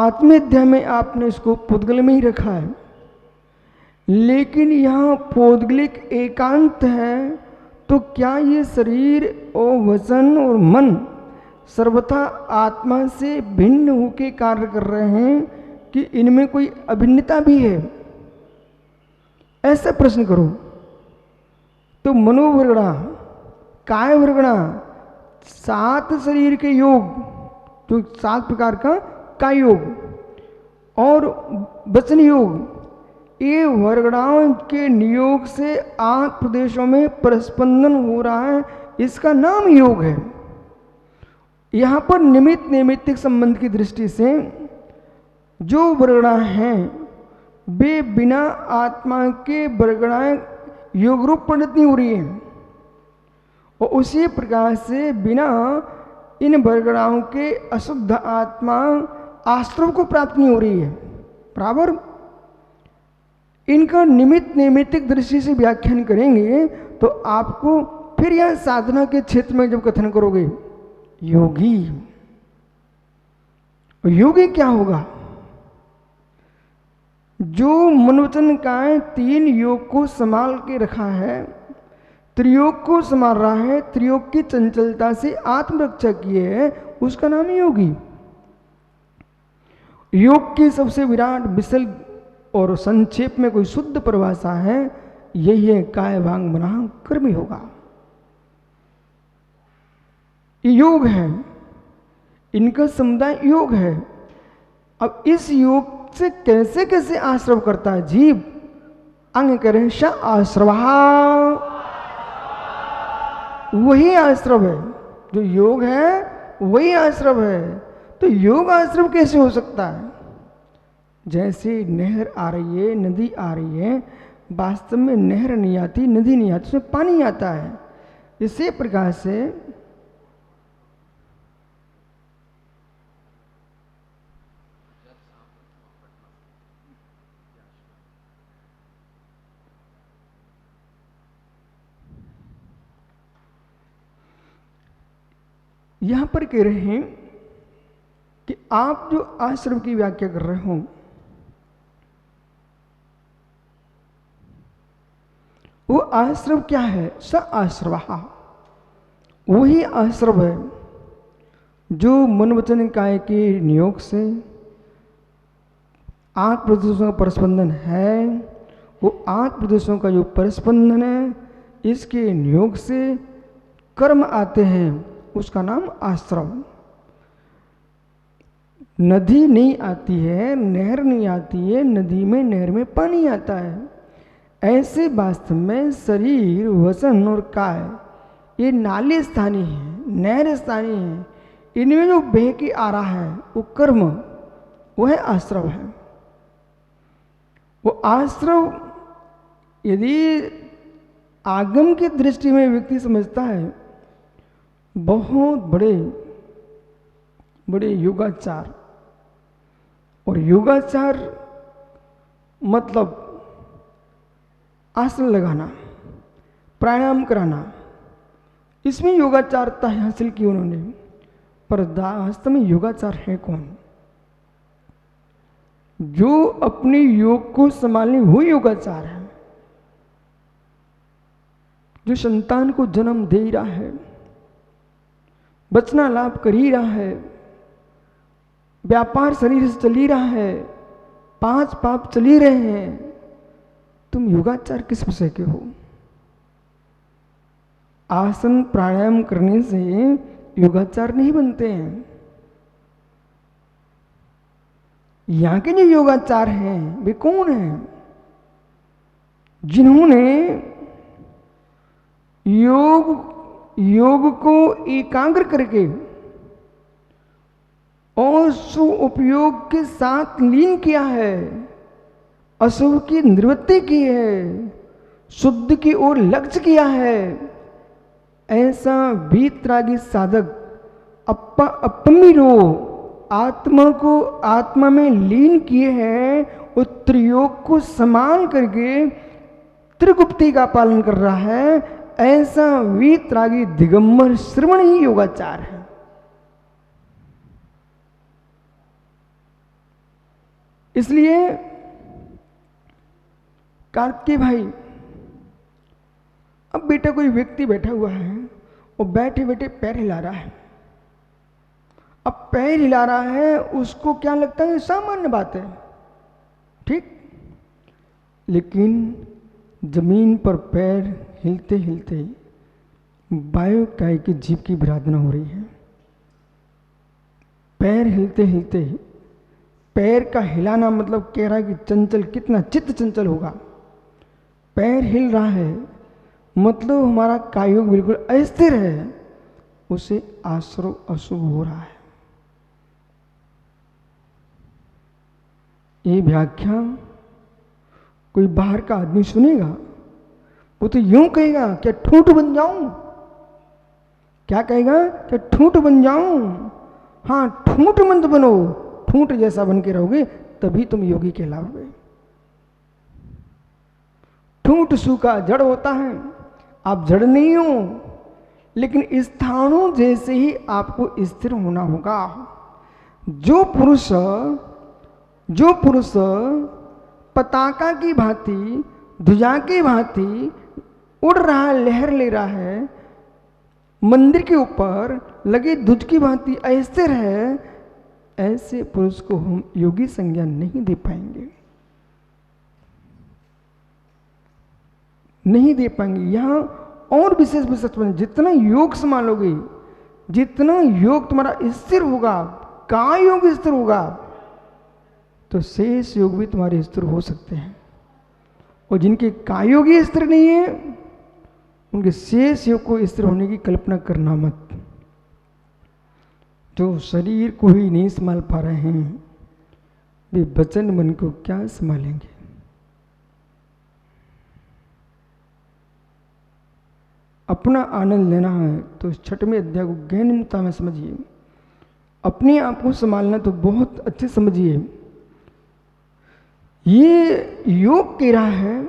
सातवें अध्याय में आपने इसको पुद्गल में ही रखा है, लेकिन यहाँ पौद्गलिक एकांत है, तो क्या ये शरीर और वचन और मन सर्वथा आत्मा से भिन्न होकर कार्य कर रहे हैं कि इनमें कोई अभिन्नता भी है? ऐसा प्रश्न करो तो मनोवर्गणा, काय वर्गणा, 7 शरीर के योग, जो 7 प्रकार का काय योग और वचन योग, ये वर्गणाओं के नियोग से 8 प्रदेशों में परस्पंदन हो रहा है, इसका नाम योग है। यहाँ पर निमित्त नैमित्तिक संबंध की दृष्टि से जो वर्गणा हैं वे बिना आत्मा के वर्गणाएं योग रूप परिणत नहीं हो रही है, और उसी प्रकार से बिना इन वर्गणाओं के अशुद्ध आत्मा आश्रव को प्राप्त नहीं हो रही है। बराबर इनका निमित्त नैमित्तिक दृष्टि से व्याख्यान करेंगे तो आपको फिर यह साधना के क्षेत्र में जब कथन करोगे योगी, योगी क्या होगा? जो मनोवचन काय 3 योग को संभाल के रखा है, त्रियोग को संभाल रहा है, त्रियोग की चंचलता से आत्मरक्षा किए है, उसका नाम योगी। योग की सबसे विराट विशल और संक्षेप में कोई शुद्ध परिभाषा है, यही है काय वांग मना कर्मी होगा। ये योग है, इनका समुदाय योग है। अब इस योग से कैसे कैसे आश्रव करता है जीव? अंग करें श आश्रवा, वही आश्रव है। जो योग है वही आश्रव है। तो योग आश्रव कैसे हो सकता है? जैसे नहर आ रही है, नदी आ रही है, वास्तव में नहर नहीं आती, नदी नहीं आती, उसमें पानी आता है। इसी प्रकार से यहां पर कह रहे हैं कि आप जो आश्रव की व्याख्या कर रहे हो, वो आश्रव क्या है? स आश्रवा, वही आश्रव है जो मन वचन काय के नियोग से 8 प्रदेशों का परस्पंदन है। वो 8 प्रदेशों का जो परस्पंदन है, इसके नियोग से कर्म आते हैं, उसका नाम आश्रव। नदी नहीं आती है, नहर नहीं आती है, नदी में नहर में पानी आता है। ऐसे वास्तव में शरीर, वचन और काय ये नाली स्थानीय है, नहर स्थानीय है। इनमें जो बह के आ रहा है वो कर्म, वो है आश्रव है। वो आश्रव यदि आगम की दृष्टि में व्यक्ति समझता है, बहुत बड़े बड़े योगाचार, और योगाचार मतलब आसन लगाना, प्राणायाम कराना, इसमें योगाचारता हासिल की उन्होंने। पर वास्तव में योगाचार है कौन? जो अपने योग को संभालने वो योगाचार है। जो संतान को जन्म दे रहा है, बचना लाभ कर ही रहा है, व्यापार शरीर से चल ही रहा है, 5 पाप चल ही रहे हैं, तुम योगाचार किस विषय के हो? आसन प्राणायाम करने से योगाचार नहीं बनते हैं। यहां के जो योगाचार हैं वे कौन हैं? जिन्होंने योग को एकाग्र करके और सु उपयोग के साथ लीन किया है, अशुभ की निवृत्ति की है, शुद्ध की ओर लक्ष्य किया है। ऐसा वीतरागी साधक अपमीरो आत्मा को आत्मा में लीन किए हैं, और त्रियोग को समान करके त्रिगुप्ति का पालन कर रहा है। ऐसा वीतरागी दिगंबर श्रवण ही योगाचार है। इसलिए कार्तिकेय भाई, अब बेटा कोई व्यक्ति बैठा हुआ है और बैठे बैठे पैर हिला रहा है। अब पैर हिला रहा है, उसको क्या लगता है सामान्य बात है, ठीक। लेकिन जमीन पर पैर हिलते हिलते वायुकाय की जीव की विराधना हो रही है। पैर हिलते हिलते, पैर का हिलाना मतलब कह रहा है कि चंचल, कितना चित्त चंचल होगा। पैर हिल रहा है मतलब हमारा कायोग बिल्कुल अस्थिर है, उसे आश्रव अशुभ हो रहा है। ये व्याख्या कोई बाहर का आदमी सुनेगा, वो तो यूं कहेगा क्या ठूठ बन जाऊं, क्या कहेगा क्या ठूठ बन जाऊं। हाँ, ठूठ मत बनो, ठूठ जैसा बन के रहोगे तभी तुम योगी कहलाओगे। ठूठ सूखा जड़ होता है, आप जड़ नहीं हो, लेकिन स्थानों जैसे ही आपको स्थिर होना होगा। जो पुरुष पताका की भांति, ध्वजा की भांति उड़ रहा है, लहर ले रहा है, मंदिर के ऊपर लगे ध्वज की भांति अस्थिर है, ऐसे पुरुष को हम योगी संज्ञा नहीं दे पाएंगे, नहीं दे पाएंगे। यहां और विशेष विशेष, जितना योग संभालोगे, जितना योग तुम्हारा स्थिर होगा, काय योग स्थिर होगा, तो शेष योग भी तुम्हारे स्थिर हो सकते हैं। और जिनके काय योग ही स्थिर नहीं है, उनके शेष योग को स्थिर होने की कल्पना करना मत। जो शरीर को ही नहीं संभाल पा रहे हैं, वे वचन मन को क्या संभालेंगे। अपना आनंद लेना है तो छठवें अध्याय को गहनता में समझिए। अपने आप को संभालना तो बहुत अच्छे समझिए। ये योग कह रहा है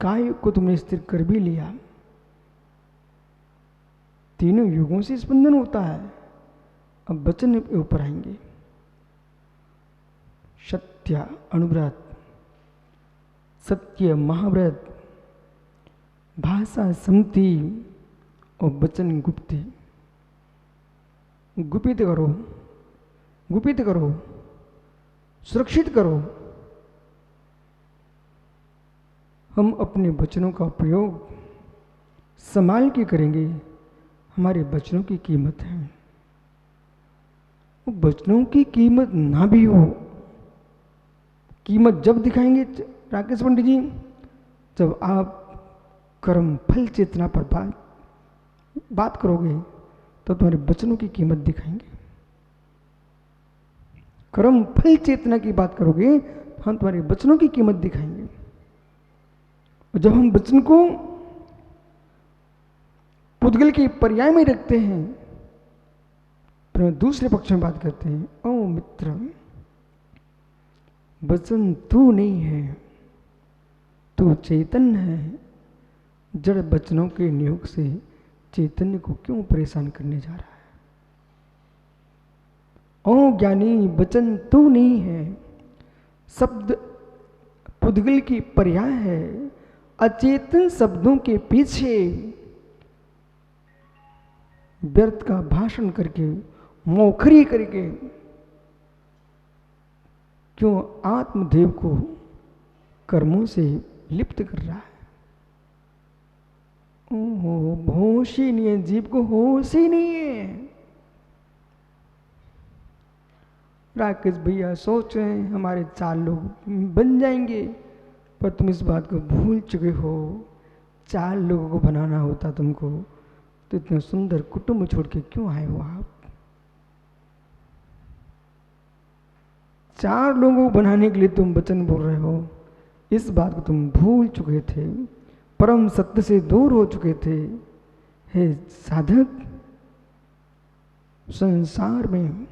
काय को तुमने स्थिर कर भी लिया। तीनों युगों से स्पंदन होता है। अब वचन के ऊपर आएंगे। सत्य अनुव्रत, सत्य महाव्रत, भाषा समति और वचन गुप्ति। गुपित करो, गुपित करो, सुरक्षित करो। हम अपने वचनों का प्रयोग संभाल के करेंगे। हमारे वचनों की कीमत है। वचनों की कीमत ना भी हो, कीमत जब दिखाएंगे राकेश पंडित जी, जब आप कर्म फल चेतना पर बात करोगे तो तुम्हारे वचनों की कीमत दिखाएंगे। कर्म फल चेतना की बात करोगे तो हम तुम्हारे वचनों की कीमत दिखाएंगे। और जब हम वचन को पुद्गल के पर्याय में रखते हैं, फिर दूसरे पक्ष में बात करते हैं। ओ मित्र, वचन तू नहीं है, तू चैतन्य है। जड़ वचनों के नियोग से चैतन्य को क्यों परेशान करने जा रहा है। ओ ज्ञानी, वचन तू नहीं है, शब्द पुद्गल की पर्याय है। अचेतन शब्दों के पीछे व्यर्थ का भाषण करके, मौखरी करके क्यों आत्मदेव को कर्मों से लिप्त कर रहा है। ओहो, होश ही नहीं है, जीव को होश ही नहीं है। राकेश भैया सोच रहे हैं हमारे 4 लोग बन जाएंगे, पर तुम इस बात को भूल चुके हो। 4 लोगों को बनाना होता तुमको तो इतना सुंदर कुटुंब छोड़ के क्यों आए हो आप। 4 लोगों को बनाने के लिए तुम वचन बोल रहे हो, इस बात को तुम भूल चुके थे, परम सत्य से दूर हो चुके थे। हे साधक, संसार में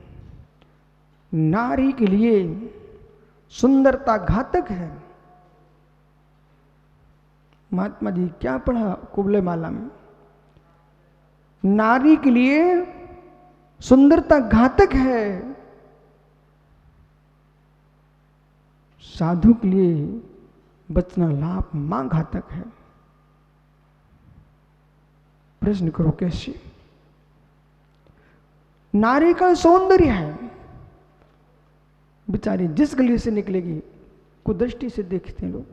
नारी के लिए सुंदरता घातक है। महात्मा जी क्या पढ़ा कुबले माला में, नारी के लिए सुंदरता घातक है। साधु के लिए बचना लाभ मां घातक है। प्रश्न करो कैसे? नारी का सौंदर्य है, बेचारी जिस गली से निकलेगी कुदृष्टि से देखते हैं लोग।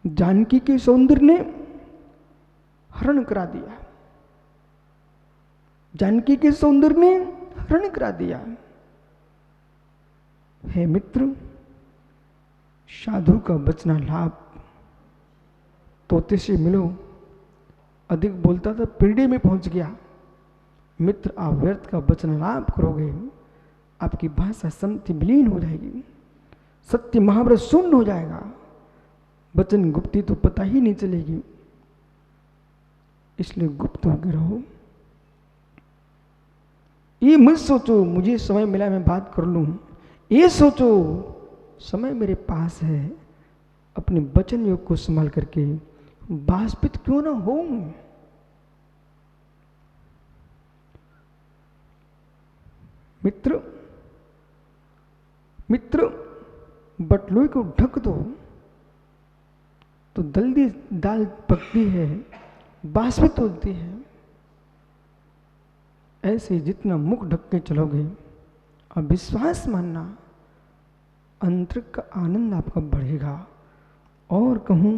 जानकी के सौंदर्य ने हरण करा दिया, जानकी के सौंदर्य ने हरण करा दिया। हे मित्र, साधु का बचना लाभ। तोते से मिलो, अधिक बोलता था पीढ़ी में पहुंच गया। मित्र, आप व्यर्थ का बचना लाभ करोगे, आपकी भाषा संति विलीन हो जाएगी, सत्य महाव्रत शून्य हो जाएगा, वचन गुप्ती तो पता ही नहीं चलेगी। इसलिए गुप्त होकर रहो। ये मत सोचो मुझे समय मिला मैं बात कर लूं, ये सोचो समय मेरे पास है, अपने वचन योग को संभाल करके वाष्पित क्यों ना हो। मित्र, मित्र बटलुई को ढक दो तो जल्दी दाल पकती है, वाष्पित होती है। ऐसे जितना मुख ढक के चलोगे, अब विश्वास मानना, अंतर का आनंद आपका बढ़ेगा। और कहूं,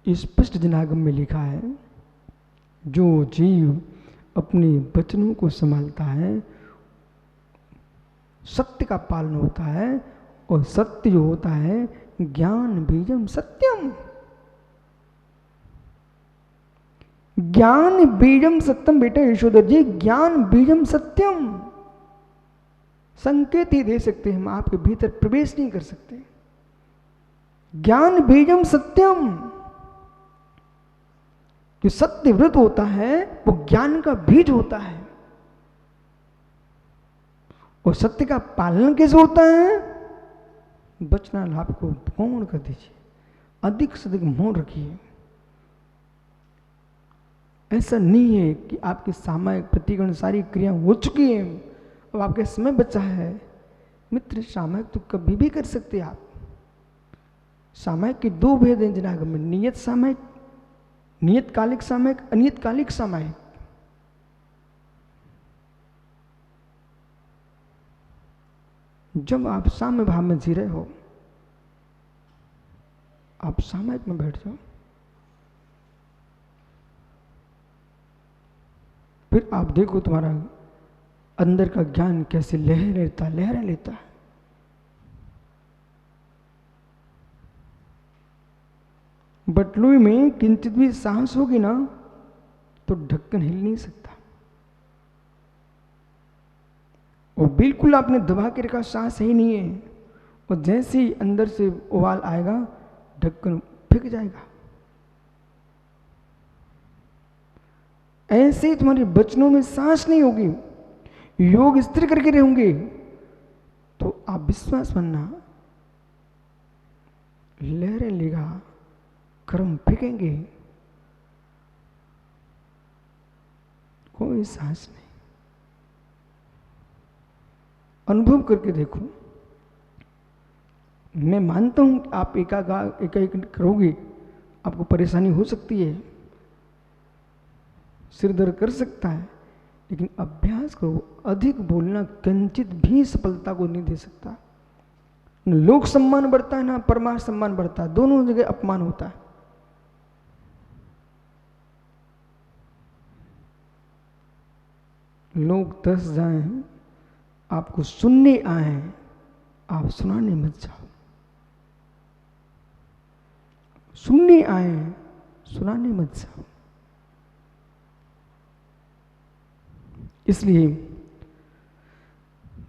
स्पष्ट जनागम में लिखा है, जो जीव अपने वचनों को संभालता है, सत्य का पालन होता है, और सत्य जो होता है ज्ञान बीजम सत्यम, ज्ञान बीजम सत्यम। बेटा यशोधर जी, ज्ञान बीजम सत्यम संकेत ही दे सकते हैं, हम आपके भीतर प्रवेश नहीं कर सकते। ज्ञान बीजम सत्यम, जो सत्य व्रत होता है वो ज्ञान का बीज होता है। और सत्य का पालन कैसे होता है? बचना लाभ को मौन कर दीजिए, अधिक से अधिक मौन रखिए। ऐसा नहीं है कि आपकी सामायिक प्रतिगण सारी क्रिया हो चुकी है, अब आपके समय बचा है। मित्र, सामायिक तो कभी भी कर सकते आप। सामायिक के दो भेद हैं जनागम में, नियत सामायिक, नियतकालिक सामायिक, अनियतकालिक सामायिक। जब आप साम्य भाव में जी रहे हो, आप सामायिक में बैठ जाओ, फिर आप देखो तुम्हारा अंदर का ज्ञान कैसे लहरें लेता है। बटलुई में किंचित भी सांस होगी ना तो ढक्कन हिल नहीं सकता, और बिल्कुल आपने दबा के रखा, सांस ही नहीं है, और जैसे ही अंदर से उबाल आएगा ढक्कन फेंक जाएगा। ऐसे ही तुम्हारे बचनों में सांस नहीं होगी, योग स्थिर करके रहेंगे, तो आप विश्वास मानना, लहरें लेगा, कर्म फेंकेंगे, कोई सांस नहीं। अनुभव करके देखो। मैं मानता हूं कि आप एकाएक करोगे, आपको परेशानी हो सकती है, सिर दर्द कर सकता है, लेकिन अभ्यास करो। अधिक बोलना किंचित भी सफलता को नहीं दे सकता। न लोक सम्मान बढ़ता है, ना परमार्थ सम्मान बढ़ता है, दोनों जगह अपमान होता है। लोग 10 जाएं, आपको सुनने आए, आप सुनाने मत जाओ। सुनने आए, सुनाने मत जाओ। इसलिए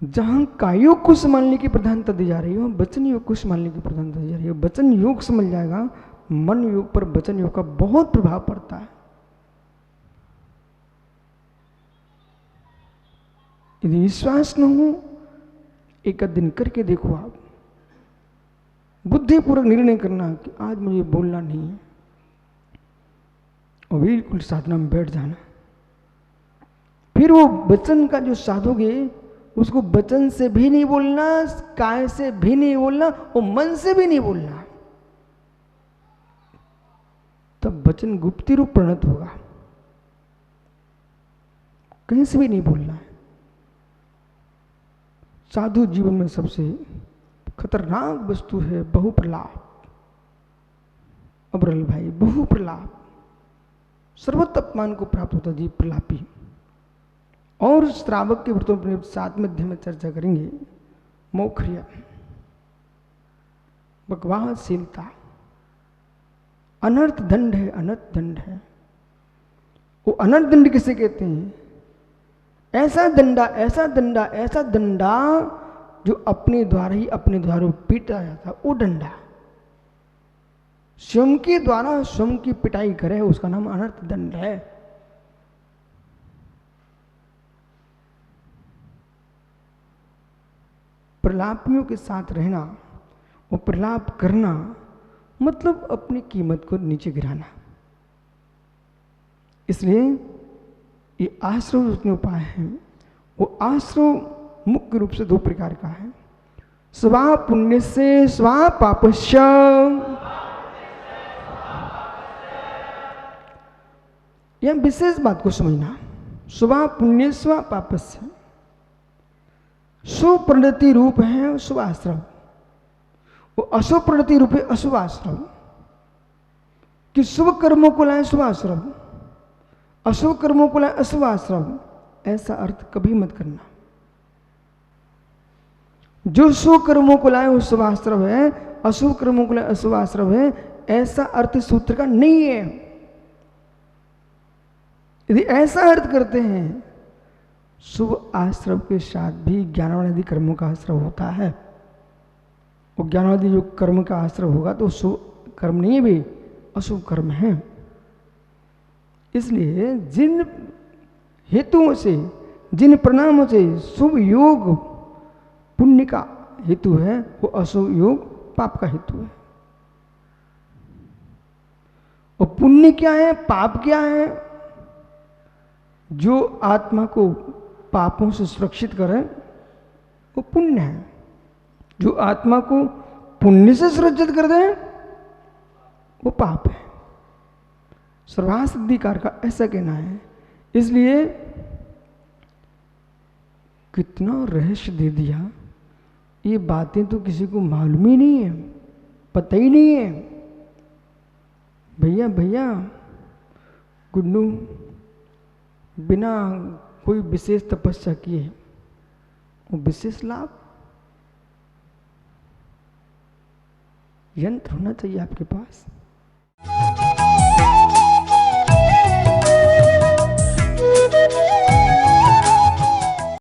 जहां कायोग को संभालने की प्रधानता दी जा रही है, वचन योग को संभालने की प्रधानता दी जा रही है। वचन योग संभल जाएगा, मन योग पर वचन योग का बहुत प्रभाव पड़ता है। यदि विश्वास न हो, एक दिन करके देखो। आप बुद्धिपूर्वक निर्णय करना कि आज मुझे बोलना नहीं है, और बिल्कुल साधना में बैठ जाना। फिर वो वचन का जो साधोगे उसको वचन से भी नहीं बोलना, काय से भी नहीं बोलना और मन से भी नहीं बोलना, तब वचन गुप्ति रूप परिणत होगा। कहीं से भी नहीं बोलना है। साधु जीवन में सबसे खतरनाक वस्तु है बहुप्रलाप। अबरल भाई, बहुप्रलाप सर्वोत्तम अपमान को प्राप्त होता जीव प्रलापी। और श्रावक के व्रतों पर 7 अध्याय में चर्चा करेंगे। मोक्रिया, बकवासशीलता, अनर्थ दंड है, अनर्थ दंड है। वो अनर्थ दंड किसे कहते हैं? ऐसा दंडा, ऐसा दंडा, ऐसा दंडा जो अपने द्वारा ही अपने द्वारा पीटा जाता, वो डंडा। स्वयं के द्वारा स्वयं की पिटाई करे, उसका नाम अनर्थ दंड है। प्रलापियों के साथ रहना और प्रलाप करना मतलब अपनी कीमत को नीचे गिराना। इसलिए ये आश्रव जितने उपाय हैं वो आश्रव मुख्य रूप से 2 प्रकार का है। स्वा पुण्य से स्वा पापस्य। यह विशेष बात को समझना। स्वा पुण्य स्वा पापस्य शुभ प्रणति रूप है शुभ आश्रम, वो अशुभ प्रणति रूप है अशुभ आश्रम। कि शुभ कर्मों को लाए शुभ आश्रम, अशुभ कर्मों को लाए अशुभ आश्रम, ऐसा अर्थ कभी मत करना। जो शुभ कर्मों को लाए वो शुभ आश्रम है, अशुभ कर्मों को लाए अशुभ आश्रम है, ऐसा अर्थ सूत्र का नहीं है। यदि ऐसा अर्थ करते हैं, शुभ आश्रम के साथ भी ज्ञानवादी कर्मों का आश्रय होता है। वो ज्ञानवादी जो कर्म का आश्रय होगा तो शुभ कर्म नहीं भी अशुभ कर्म है। इसलिए जिन हेतुओं से, जिन परिणामों से शुभ योग पुण्य का हेतु है, वो अशुभ योग पाप का हेतु है। और पुण्य क्या है, पाप क्या है? जो आत्मा को पापों से सुरक्षित करे वो पुण्य है। जो आत्मा को पुण्य से सुरक्षित कर दे वो पाप है। सर्वासिद्धिकार का ऐसा कहना है। इसलिए कितना रहस्य दे दिया, ये बातें तो किसी को मालूम ही नहीं है, पता ही नहीं है। भैया भैया गुड्डू बिना कोई विशेष तपस्या किए वो विशेष लाभ, यंत्र होना चाहिए आपके पास।